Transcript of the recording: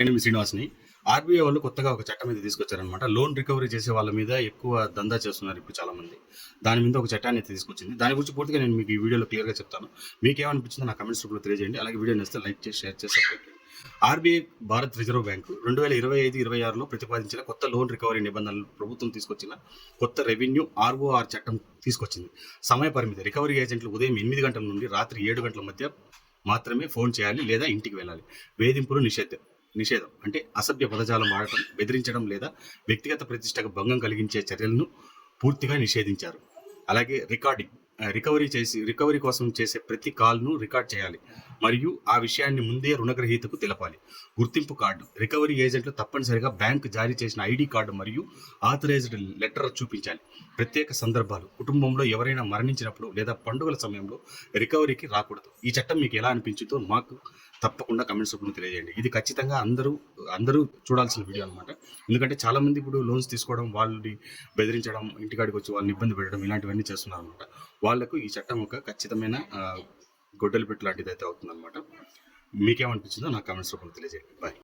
నేను మీ శ్రీనివాస్ని. ఆర్బీఐ వాళ్ళు కొత్తగా ఒక చట్టం అయితే తీసుకొచ్చారనమాట. లోన్ రికవరీ చేసే వాళ్ళ మీద ఎక్కువ దందా చేస్తున్నారు ఇప్పుడు చాలామంది. దాని మీద ఒక చట్టాన్ని అయితే తీసుకొచ్చింది. దాని గురించి పూర్తిగా నేను మీకు ఈ వీడియోలో క్లియర్గా చెప్తాను. మీకేమనిపించిందో నా కమెంట్స్ రూపంలో తెలియజేయండి. అలాగే వీడియో నచ్చితే లైక్ చేసి, షేర్ చేసి, సబ్స్క్రైబ్ చేయండి. ఆర్బీఐ భారత్ రిజర్వ్ బ్యాంకు 2025-26లో ప్రతిపాదించిన కొత్త లోన్ రికవరీ నిబంధనలు ప్రభుత్వం తీసుకొచ్చిన కొత్త రెవెన్యూ ఆర్ఓఆర్ చట్టం తీసుకొచ్చింది. సమయ పరిమితి: రికవరీ ఏజెంట్లు ఉదయం 8 గంటల నుండి రాత్రి 7 గంటల మధ్య మాత్రమే ఫోన్ చేయాలి లేదా ఇంటికి వెళ్ళాలి. వేధింపులు నిషేధం అంటే అసభ్య పదజాలం వాడటం, బెదిరించడం లేదా వ్యక్తిగత ప్రతిష్టకు భంగం కలిగించే చర్యలను పూర్తిగా నిషేధించారు. అలాగే రికవరీ కోసం చేసే ప్రతి కాల్ను రికార్డ్ చేయాలి మరియు ఆ విషయాన్ని ముందే రుణగ్రహీతకు తెలపాలి. గుర్తింపు కార్డు: రికవరీ ఏజెంట్లు తప్పనిసరిగా బ్యాంక్ జారీ చేసిన ఐడి కార్డు మరియు ఆథరైజ్డ్ లెటర్ చూపించాలి. ప్రత్యేక సందర్భాలు: కుటుంబంలో ఎవరైనా మరణించినప్పుడు లేదా పండుగల సమయంలో రికవరీకి రాకూడదు. ఈ చట్టం మీకు ఎలా అనిపించిందో మాకు తప్పకుండా కమెంట్స్ రూపంలో తెలియజేయండి. ఇది ఖచ్చితంగా అందరూ చూడాల్సిన వీడియో అనమాట. ఎందుకంటే చాలా మంది ఇప్పుడు లోన్స్ తీసుకోవడం, వాళ్ళని బెదిరించడం, ఇంటికాడికి వచ్చి వాళ్ళని ఇబ్బంది పెట్టడం, ఇలాంటివన్నీ చేస్తున్నారు అనమాట. వాళ్లకు ఈ చట్టం ఒక ఖచ్చితమైన గొడ్డలి పెట్టు లాంటిది అయితే అవుతుందన్నమాట. మీకేమనిపించిందో నాకు కామెంట్స్ రూపంలో తెలియజేయండి. బాయ్.